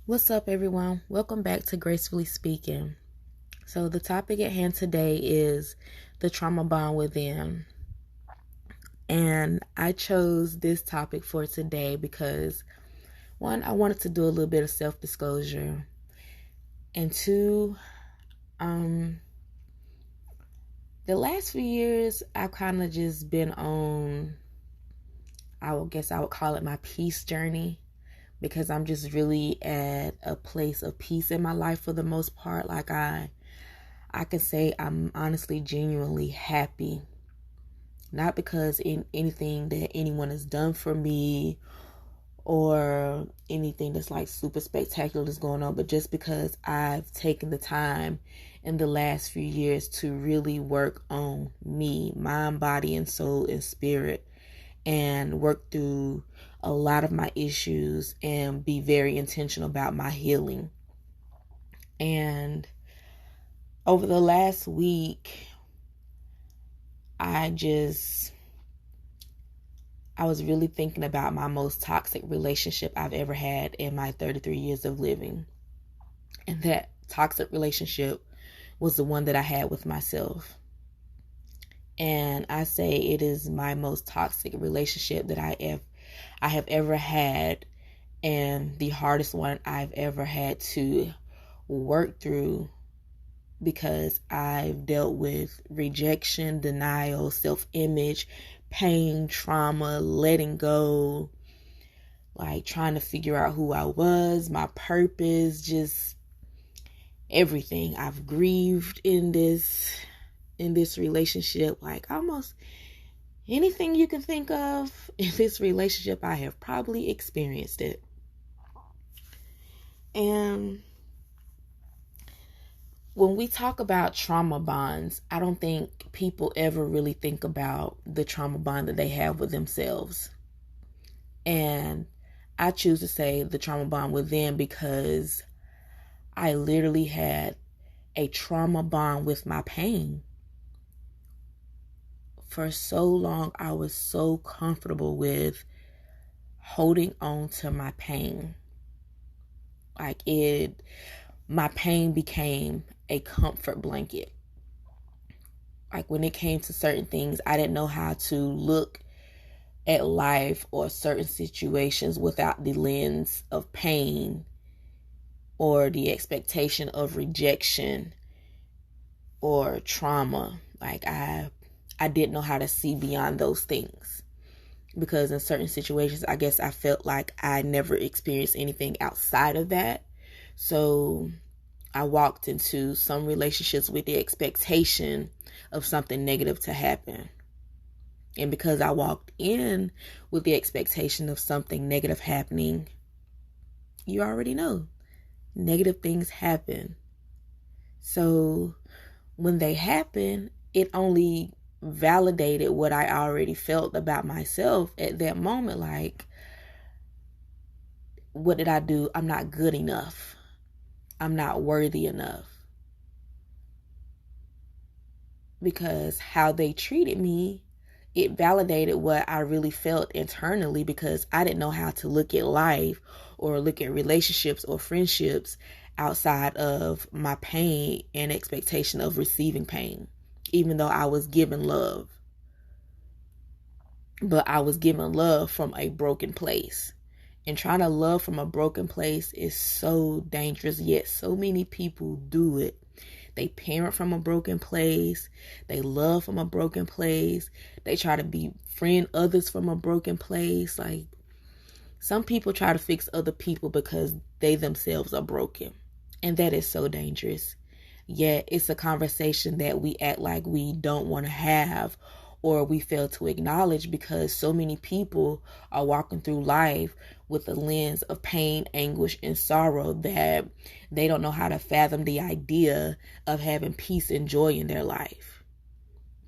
What's up, everyone? Welcome back to Gracefully Speaking. So, the topic at hand today is the trauma bond within. And I chose this topic for today because, one, I wanted to do a little bit of self-disclosure. And two, the last few years, I've kind of just been on, I would call it my peace journey. Because I'm just really at a place of peace in my life for the most part. Like I can say I'm honestly, genuinely happy. Not because in anything that anyone has done for me or anything that's like super spectacular that's going on, but just because I've taken the time in the last few years to really work on me, mind, body, and soul and spirit, and work through a lot of my issues and be very intentional about my healing. And over the last week, I was really thinking about my most toxic relationship I've ever had in my 33 years of living. And that toxic relationship was the one that I had with myself. And I say it is my most toxic relationship that I have ever had, and the hardest one I've ever had to work through, because I've dealt with rejection, denial, self-image, pain, trauma, letting go, like trying to figure out who I was, my purpose, just everything. I've grieved in this relationship, like almost anything you can think of in this relationship, I have probably experienced it. And when we talk about trauma bonds, I don't think people ever really think about the trauma bond that they have with themselves. And I choose to say the trauma bond within because I literally had a trauma bond with my pain. For so long, I was so comfortable with holding on to my pain. My pain became a comfort blanket. Like when it came to certain things, I didn't know how to look at life or certain situations without the lens of pain or the expectation of rejection or trauma. Like I didn't know how to see beyond those things, because in certain situations, I guess I felt like I never experienced anything outside of that. So I walked into some relationships with the expectation of something negative to happen. And because I walked in with the expectation of something negative happening, you already know, negative things happen. So when they happen, it only validated what I already felt about myself at that moment. Like, what did I do? I'm not good enough. I'm not worthy enough. Because how they treated me, it validated what I really felt internally, because I didn't know how to look at life or look at relationships or friendships outside of my pain and expectation of receiving pain. Even though I was given love. But I was given love from a broken place. And trying to love from a broken place is so dangerous, yet so many people do it. They parent from a broken place. They love from a broken place. They try to befriend others from a broken place. Like, some people try to fix other people because they themselves are broken. And that is so dangerous. Yet it's a conversation that we act like we don't want to have, or we fail to acknowledge, because so many people are walking through life with a lens of pain, anguish, and sorrow that they don't know how to fathom the idea of having peace and joy in their life.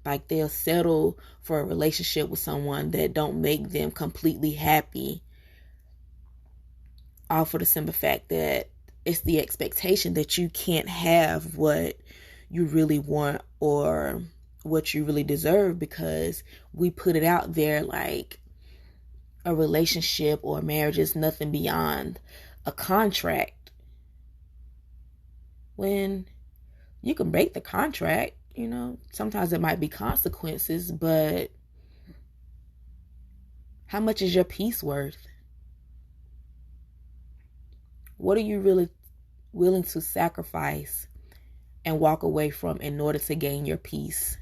Like, they'll settle for a relationship with someone that don't make them completely happy, all for the simple fact that it's the expectation that you can't have what you really want or what you really deserve, because we put it out there like a relationship or marriage is nothing beyond a contract when you can break the contract. Sometimes it might be consequences, but how much is your peace worth? What are you really willing to sacrifice and walk away from in order to gain your peace?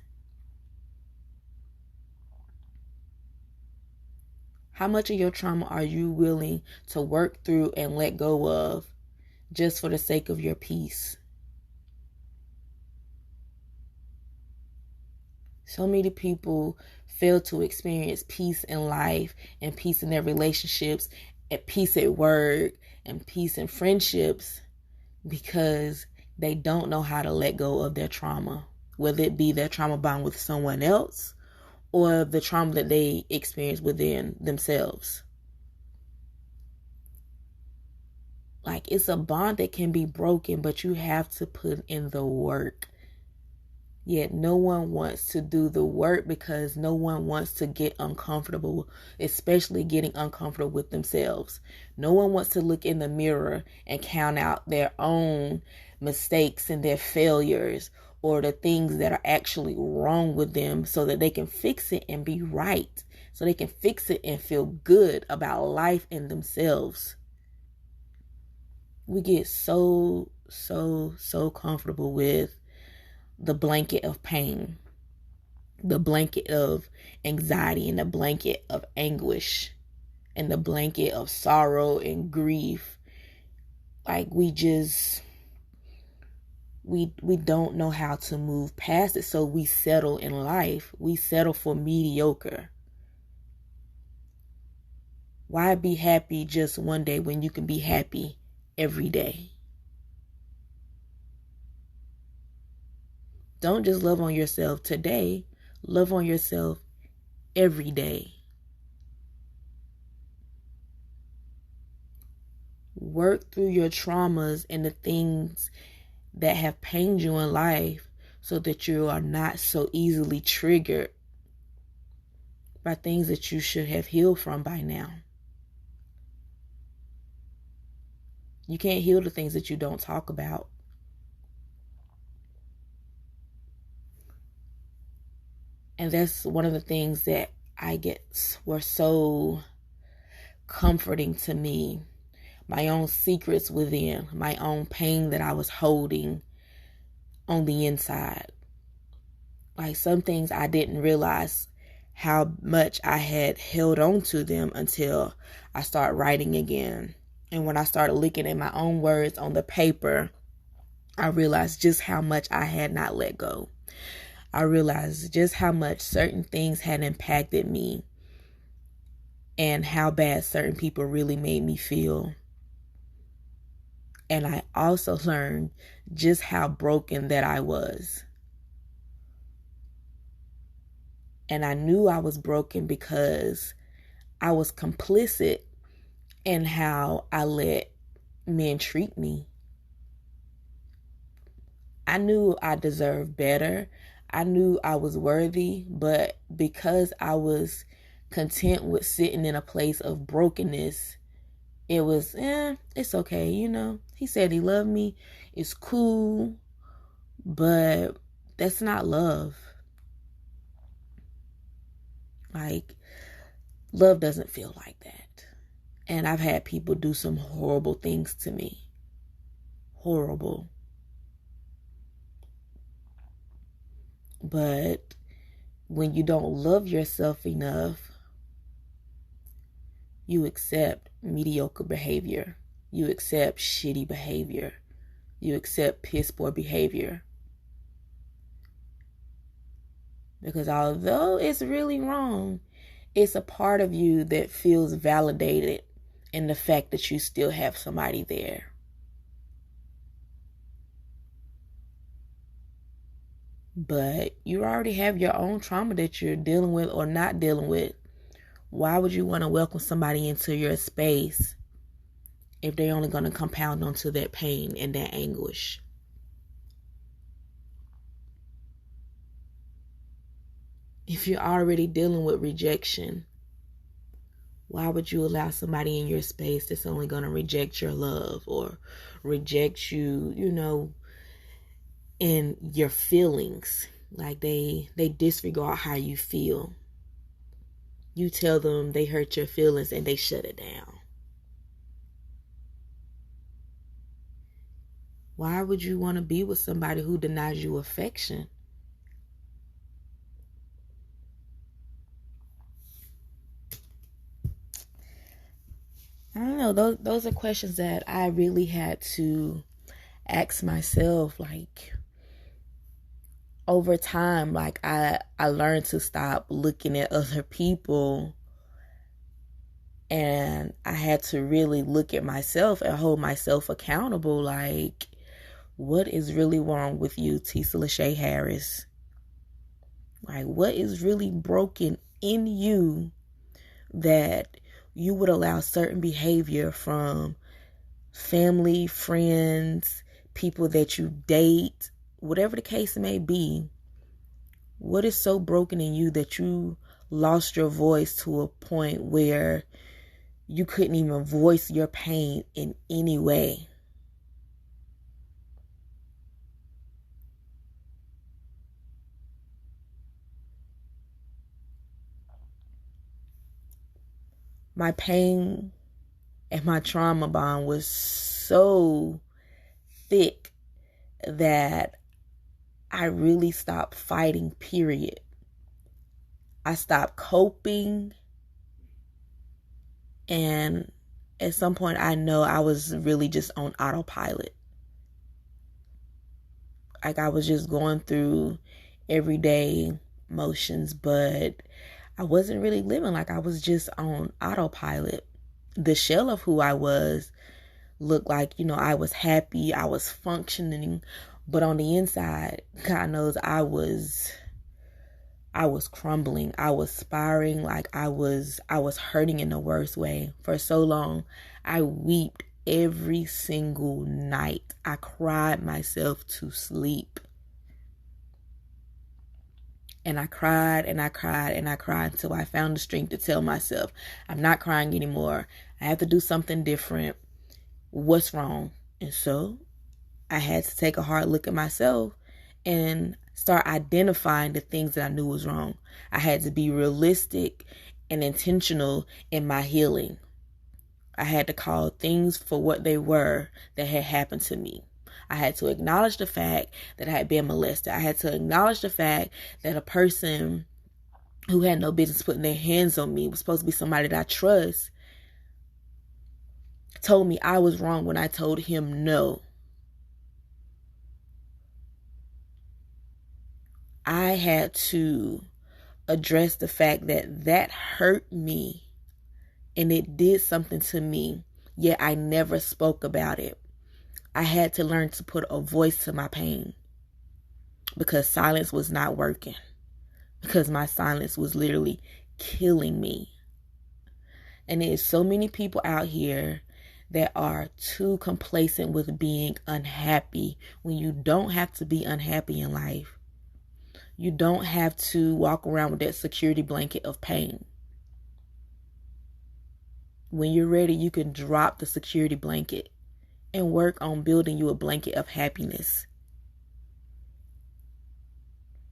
How much of your trauma are you willing to work through and let go of just for the sake of your peace? So many people fail to experience peace in life and peace in their relationships, and peace at work, and peace in friendships because they don't know how to let go of their trauma, whether it be their trauma bond with someone else or the trauma that they experience within themselves. Like, it's a bond that can be broken, but you have to put in the work. Yet no one wants to do the work because no one wants to get uncomfortable, especially getting uncomfortable with themselves. No one wants to look in the mirror and count out their own mistakes and their failures or the things that are actually wrong with them so that they can fix it and be right. So they can fix it and feel good about life and themselves. We get so comfortable with the blanket of pain, the blanket of anxiety, and the blanket of anguish, and the blanket of sorrow and grief. Like, we don't know how to move past it, so we settle in life. We settle for mediocre. Why be happy just one day when you can be happy every day? Don't just love on yourself today. Love on yourself every day. Work through your traumas and the things that have pained you in life so that you are not so easily triggered by things that you should have healed from by now. You can't heal the things that you don't talk about. And that's one of the things that were so comforting to me. My own secrets within, my own pain that I was holding on the inside. Like, some things I didn't realize how much I had held on to them until I started writing again. And when I started looking at my own words on the paper, I realized just how much I had not let go. I realized just how much certain things had impacted me and how bad certain people really made me feel. And I also learned just how broken that I was. And I knew I was broken because I was complicit in how I let men treat me. I knew I deserved better. I knew I was worthy, but because I was content with sitting in a place of brokenness, it was, it's okay, He said he loved me. It's cool, but that's not love. Like, love doesn't feel like that. And I've had people do some horrible things to me. Horrible. But when you don't love yourself enough, you accept mediocre behavior. You accept shitty behavior. You accept piss poor behavior. Because although it's really wrong, it's a part of you that feels validated in the fact that you still have somebody there. But you already have your own trauma that you're dealing with or not dealing with. Why would you want to welcome somebody into your space if they're only going to compound onto that pain and that anguish? If you're already dealing with rejection, why would you allow somebody in your space that's only going to reject your love or reject you, in your feelings. Like they disregard how you feel. You tell them they hurt your feelings and they shut it down. Why would you want to be with somebody who denies you affection? I don't know. Those are questions that I really had to ask myself. Like, over time, like I learned to stop looking at other people, and I had to really look at myself and hold myself accountable. Like, what is really wrong with you, Tisa Lachey Harris? Like, what is really broken in you that you would allow certain behavior from family, friends, people that you date, whatever the case may be? What is so broken in you that you lost your voice to a point where you couldn't even voice your pain in any way? My pain and my trauma bond was so thick that I really stopped fighting, period. I stopped coping. And at some point, I know I was really just on autopilot. Like, I was just going through everyday motions, but I wasn't really living. Like, I was just on autopilot. The shell of who I was looked like, I was happy, I was functioning, but on the inside, God knows I was crumbling. I was spiraling. Like I was hurting in the worst way. For so long, I wept every single night. I cried myself to sleep. And I cried and I cried and I cried until I found the strength to tell myself, I'm not crying anymore. I have to do something different. What's wrong? And so I had to take a hard look at myself and start identifying the things that I knew was wrong. I had to be realistic and intentional in my healing. I had to call things for what they were that had happened to me. I had to acknowledge the fact that I had been molested. I had to acknowledge the fact that a person who had no business putting their hands on me, was supposed to be somebody that I trust, told me I was wrong when I told him no. I had to address the fact that hurt me and it did something to me, yet I never spoke about it. I had to learn to put a voice to my pain because silence was not working, because my silence was literally killing me. And there's so many people out here that are too complacent with being unhappy when you don't have to be unhappy in life. You don't have to walk around with that security blanket of pain. When you're ready, you can drop the security blanket and work on building you a blanket of happiness.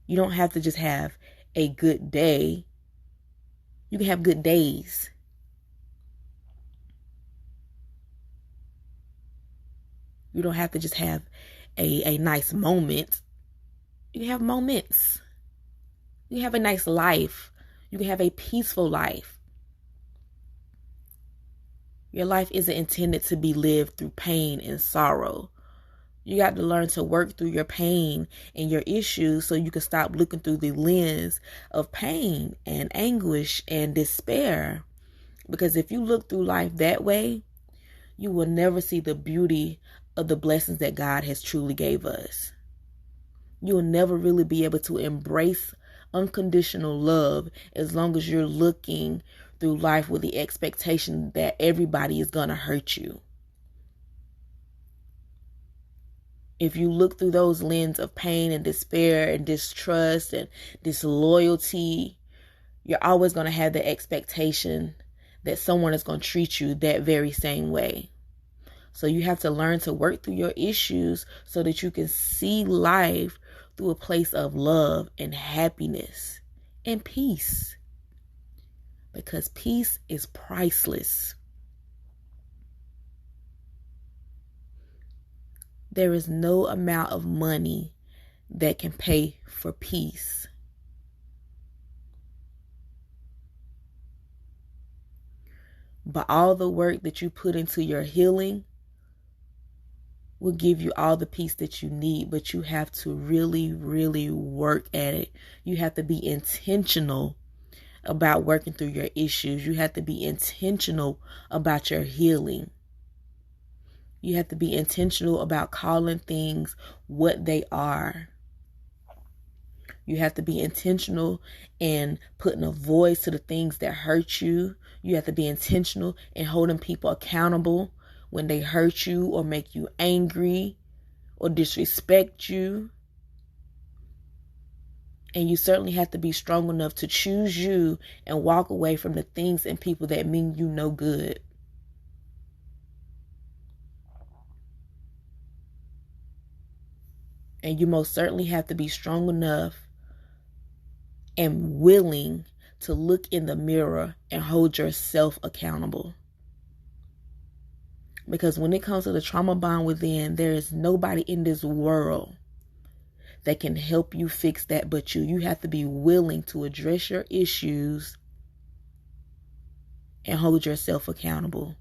You don't have to just have a good day. You can have good days. You don't have to just have a nice moment. You can have moments. You can have a nice life. You can have a peaceful life. Your life isn't intended to be lived through pain and sorrow. You got to learn to work through your pain and your issues so you can stop looking through the lens of pain and anguish and despair. Because if you look through life that way, you will never see the beauty of the blessings that God has truly gave us. You will never really be able to embrace unconditional love as long as you're looking through life with the expectation that everybody is going to hurt you. If you look through those lenses of pain and despair and distrust and disloyalty, you're always going to have the expectation that someone is going to treat you that very same way. So you have to learn to work through your issues so that you can see life through a place of love and happiness and peace. Because peace is priceless. There is no amount of money that can pay for peace. But all the work that you put into your healing will give you all the peace that you need, but you have to really, really work at it. You have to be intentional about working through your issues. You have to be intentional about your healing. You have to be intentional about calling things what they are. You have to be intentional in putting a voice to the things that hurt you. You have to be intentional in holding people accountable when they hurt you or make you angry or disrespect you. And you certainly have to be strong enough to choose you and walk away from the things and people that mean you no good. And you most certainly have to be strong enough and willing to look in the mirror and hold yourself accountable. Because when it comes to the trauma bond within, there is nobody in this world that can help you fix that but you. You have to be willing to address your issues and hold yourself accountable.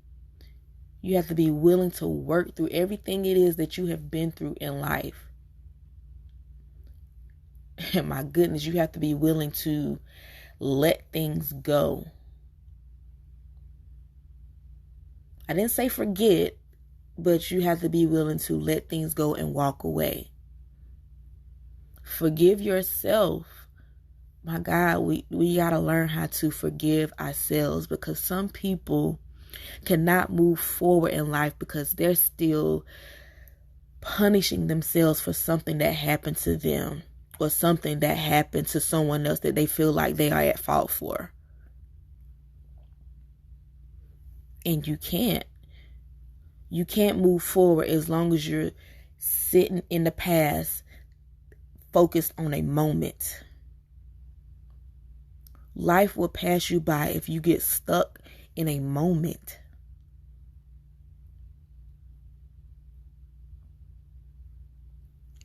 You have to be willing to work through everything it is that you have been through in life. And my goodness, you have to be willing to let things go. I didn't say forget, but you have to be willing to let things go and walk away. Forgive yourself. My God, we got to learn how to forgive ourselves, because some people cannot move forward in life because they're still punishing themselves for something that happened to them or something that happened to someone else that they feel like they are at fault for. And you can't. You can't move forward as long as you're sitting in the past, focused on a moment. Life will pass you by if you get stuck in a moment.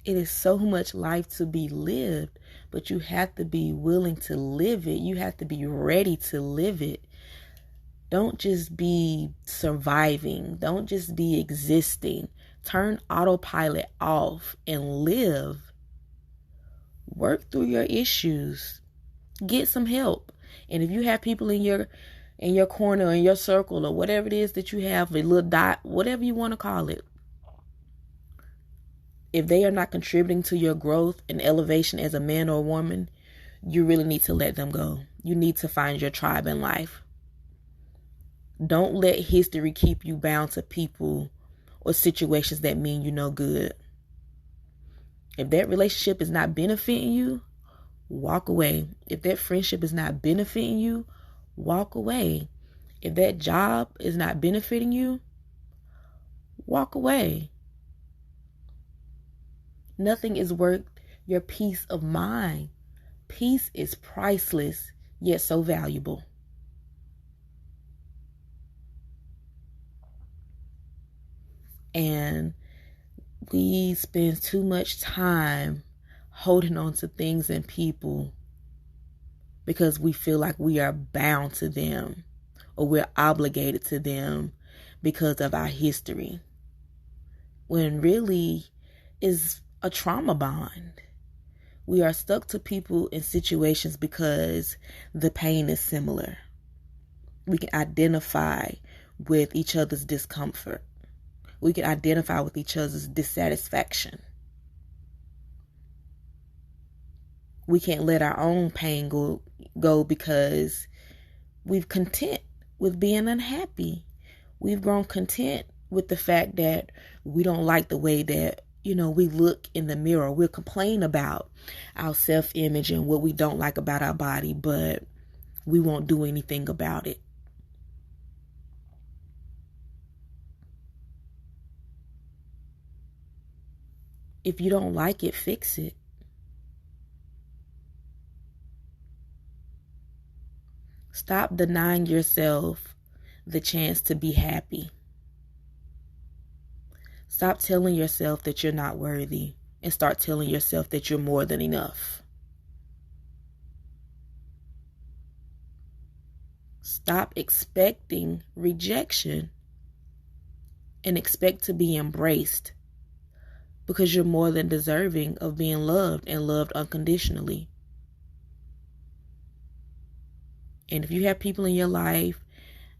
It is so much life to be lived, but you have to be willing to live it. You have to be ready to live it. Don't just be surviving. Don't just be existing. Turn autopilot off and live. Work through your issues. Get some help. And if you have people in your corner or in your circle or whatever it is that you have, a little dot, whatever you want to call it, if they are not contributing to your growth and elevation as a man or a woman, you really need to let them go. You need to find your tribe in life. Don't let history keep you bound to people or situations that mean you no good. If that relationship is not benefiting you, walk away. If that friendship is not benefiting you, walk away. If that job is not benefiting you, walk away. Nothing is worth your peace of mind. Peace is priceless, yet so valuable. And we spend too much time holding on to things and people because we feel like we are bound to them or we're obligated to them because of our history, when really is a trauma bond. We are stuck to people and situations because the pain is similar. We can identify with each other's discomfort. We can identify with each other's dissatisfaction. We can't let our own pain go because we've content with being unhappy. We've grown content with the fact that we don't like the way that, we look in the mirror. We'll complain about our self-image and what we don't like about our body, but we won't do anything about it. If you don't like it, fix it. Stop denying yourself the chance to be happy. Stop telling yourself that you're not worthy and start telling yourself that you're more than enough. Stop expecting rejection and expect to be embraced, because you're more than deserving of being loved and loved unconditionally. And if you have people in your life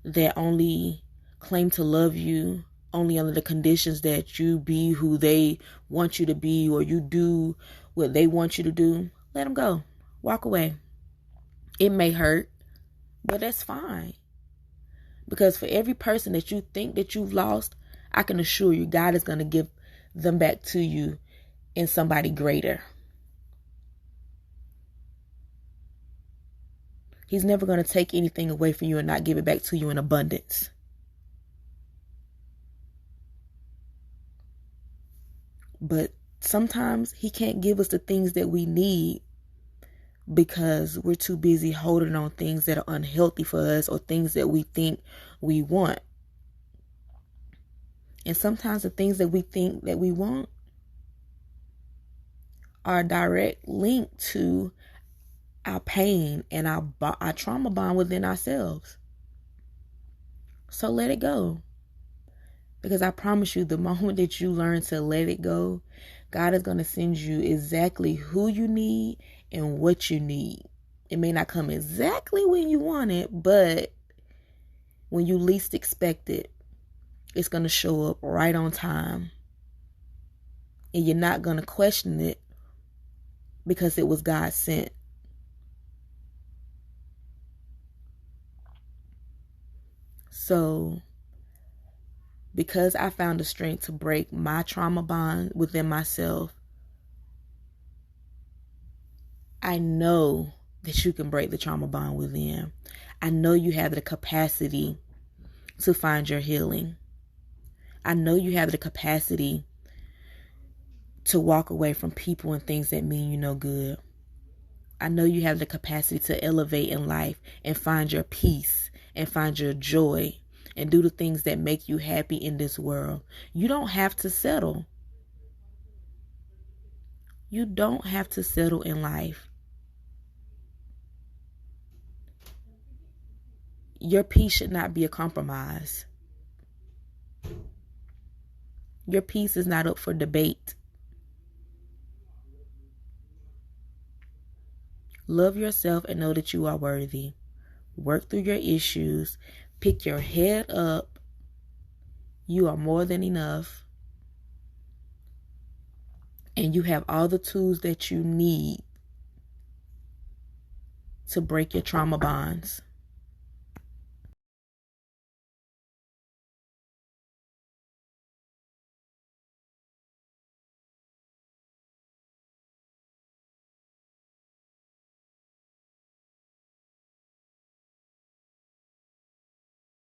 that only claim to love you only under the conditions that you be who they want you to be, or you do what they want you to do, let them go. Walk away. It may hurt, but that's fine. Because for every person that you think that you've lost, I can assure you God is going to give them back to you in somebody greater. He's never going to take anything away from you and not give it back to you in abundance. But sometimes he can't give us the things that we need because we're too busy holding on things that are unhealthy for us or things that we think we want. And sometimes the things that we think that we want are a direct link to our pain and our trauma bond within ourselves. So let it go. Because I promise you, the moment that you learn to let it go, God is going to send you exactly who you need and what you need. It may not come exactly when you want it, but when you least expect it, it's going to show up right on time. And you're not going to question it because it was God sent. So, because I found the strength to break my trauma bond within myself, I know that you can break the trauma bond within. I know you have the capacity to find your healing. I know you have the capacity to walk away from people and things that mean you no good. I know you have the capacity to elevate in life and find your peace and find your joy and do the things that make you happy in this world. You don't have to settle. You don't have to settle in life. Your peace should not be a compromise. Your peace is not up for debate. Love yourself and know that you are worthy. Work through your issues. Pick your head up. You are more than enough. And you have all the tools that you need to break your trauma bonds.